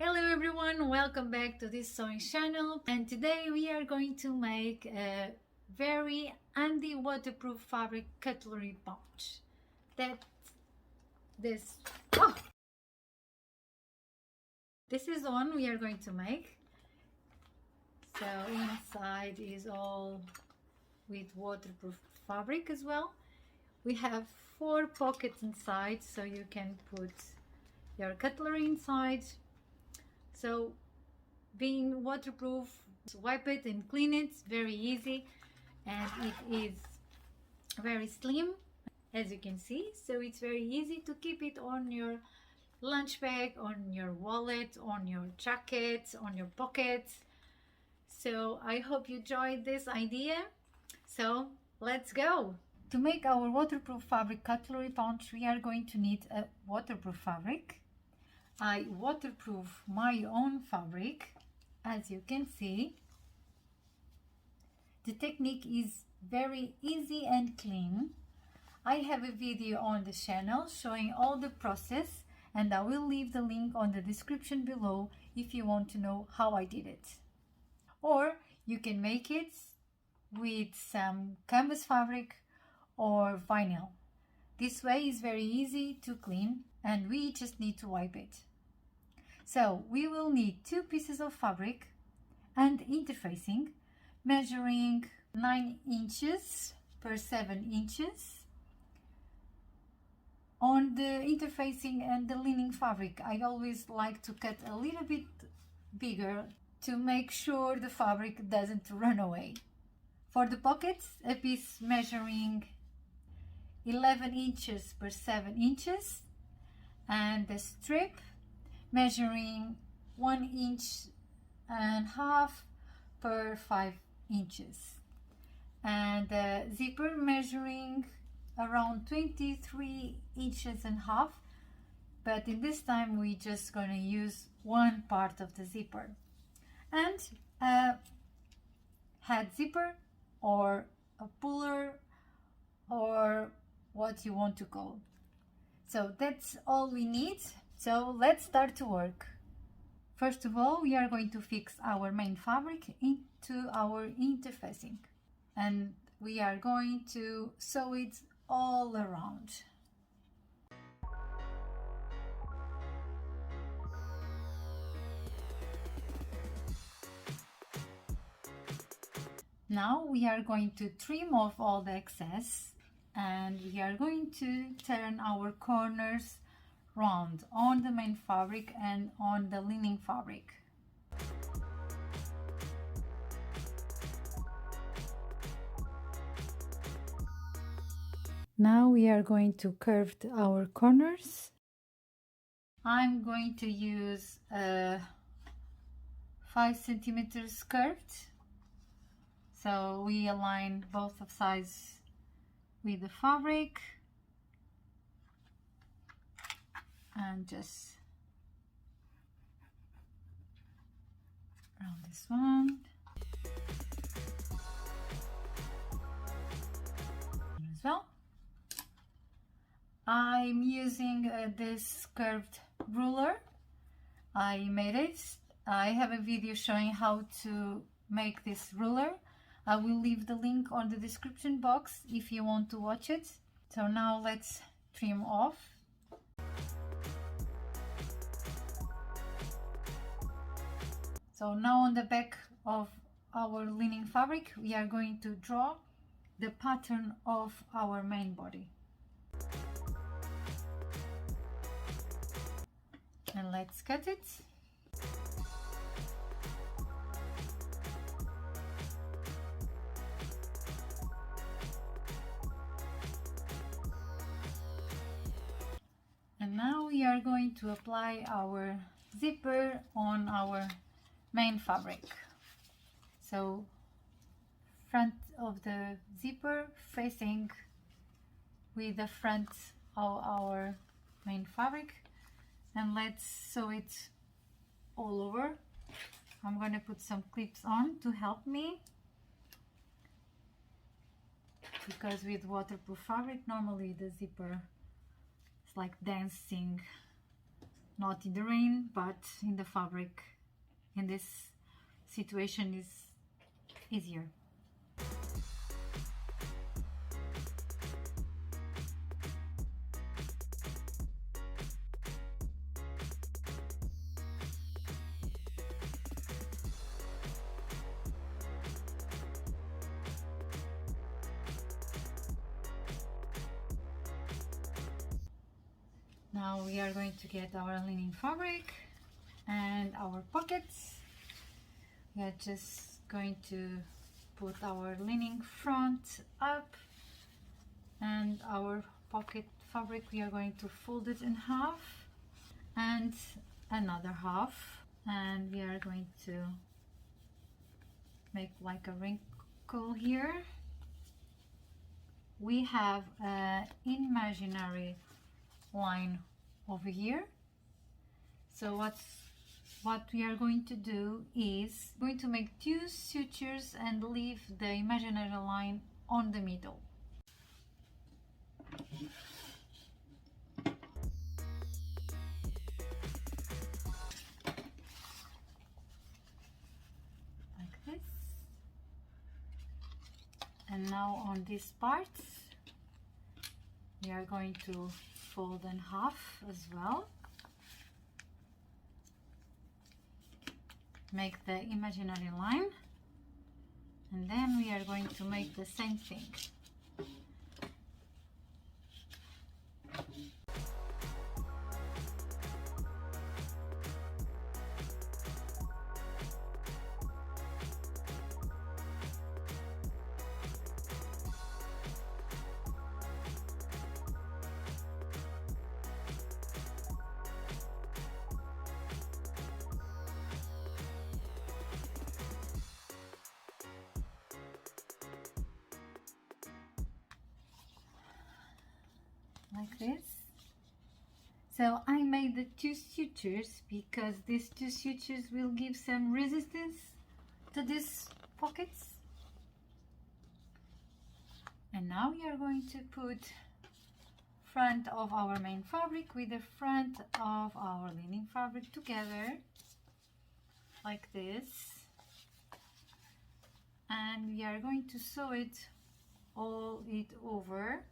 Hello everyone, welcome back to this sewing channel, and today we are going to make a very handy waterproof fabric cutlery pouch. This is the one we are going to make. So inside is all with waterproof fabric as well. We have 4 pockets inside, so you can put your cutlery inside. So being waterproof, wipe it and clean it, very easy, and it is very slim, as you can see, so it's very easy to keep it on your lunch bag, on your wallet, on your jacket, on your pockets. So I hope you enjoyed this idea. So let's go. To make our waterproof fabric cutlery pouch, we are going to need a waterproof fabric. I waterproof my own fabric, as you can see. The technique is very easy and clean. I have a video on the channel showing all the process, and I will leave the link on the description below if you want to know how I did it. Or you can make it with some canvas fabric or vinyl. This way is very easy to clean, and we just need to wipe it. So we will need 2 pieces of fabric and interfacing measuring 9 inches per 7 inches. On the interfacing and the lining fabric, I always like to cut a little bit bigger to make sure the fabric doesn't run away. For the pockets, a piece measuring 11 inches per 7 inches, and the strip measuring 1.5 inches per 5 inches, and the zipper measuring around 23 inches and half, but in this time we just gonna use one part of the zipper, and a head zipper or a puller or what you want to call. So that's all we need. So let's start to work. First of all, we are going to fix our main fabric into our interfacing, and we are going to sew it all around. Now we are going to trim off all the excess, and we are going to turn our corners round on the main fabric and on the lining fabric. Now we are going to curve our corners. I'm going to use a 5 centimeters curved, so we align both of sides with the fabric and just around this one as well. I'm using this curved ruler. I made it. I have a video showing how to make this ruler. I will leave the link on the description box if you want to watch it. So now let's trim off. So now on the back of our lining fabric, we are going to draw the pattern of our main body. And let's cut it. And now we are going to apply our zipper on our main fabric. So front of the zipper facing with the front of our main fabric, and let's sew it all over. I'm going to put some clips on to help me, because with waterproof fabric normally the zipper is like dancing not in the rain, but in the fabric. In this situation is easier. Now we are going to get our linen fabric and our pockets. We are just going to put our linen front up, and our pocket fabric we are going to fold it in half and another half, and we are going to make like a wrinkle here. We have an imaginary line over here, so what we are going to do is going to make 2 sutures and leave the imaginary line on the middle. Like this. And now on these parts we are going to fold in half as well. Make the imaginary line, and then we are going to make the same thing. Like this. So I made the 2 sutures because these 2 sutures will give some resistance to these pockets. And now we are going to put front of our main fabric with the front of our linen fabric together like this, and we are going to sew it all over.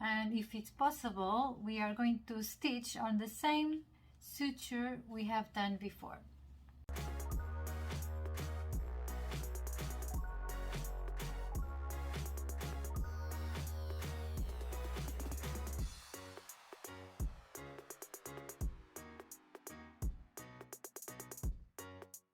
And if it's possible, we are going to stitch on the same suture we have done before.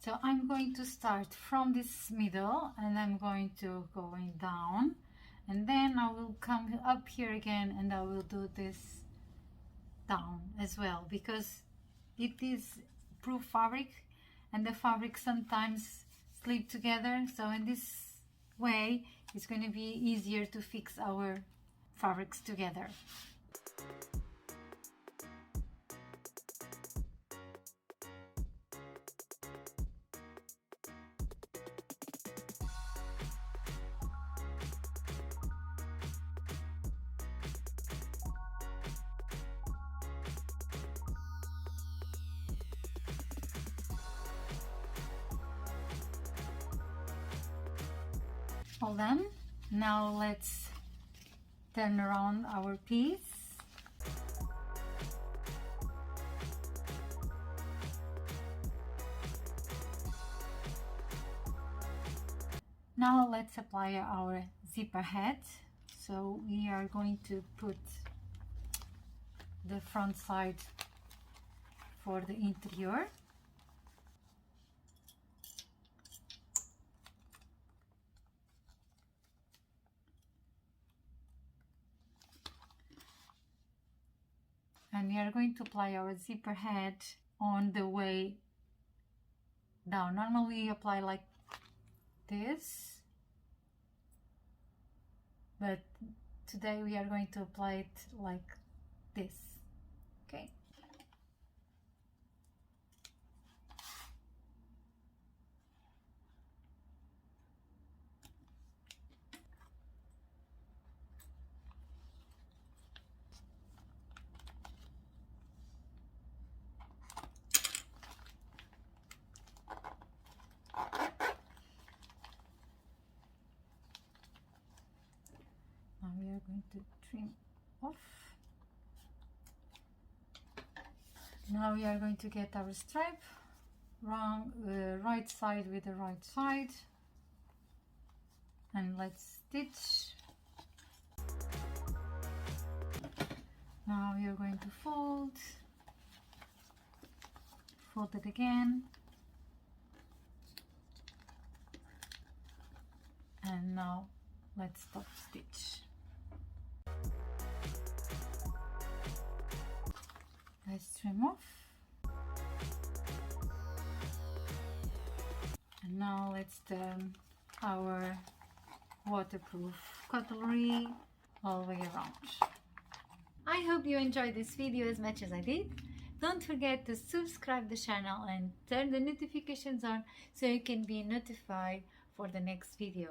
So I'm going to start from this middle, and I'm going to going down, and then I will come up here again and I will do this down as well, because it is proof fabric and the fabric sometimes slip together. So in this way it's going to be easier to fix our fabrics together. All done. Now let's turn around our piece. Now let's apply our zipper head. So we are going to put the front side for the interior. And we are going to apply our zipper head on the way down. Normally we apply like this, but today we are going to apply it like this. Okay. trim off. Now we are going to get our stripe, right side with the right side, and let's stitch. Now we are going to fold it again, and now let's top stitch. Let's trim off, and now let's turn our waterproof cutlery all the way around. I hope you enjoyed this video as much as I did. Don't forget to subscribe the channel and turn the notifications on so you can be notified for the next video.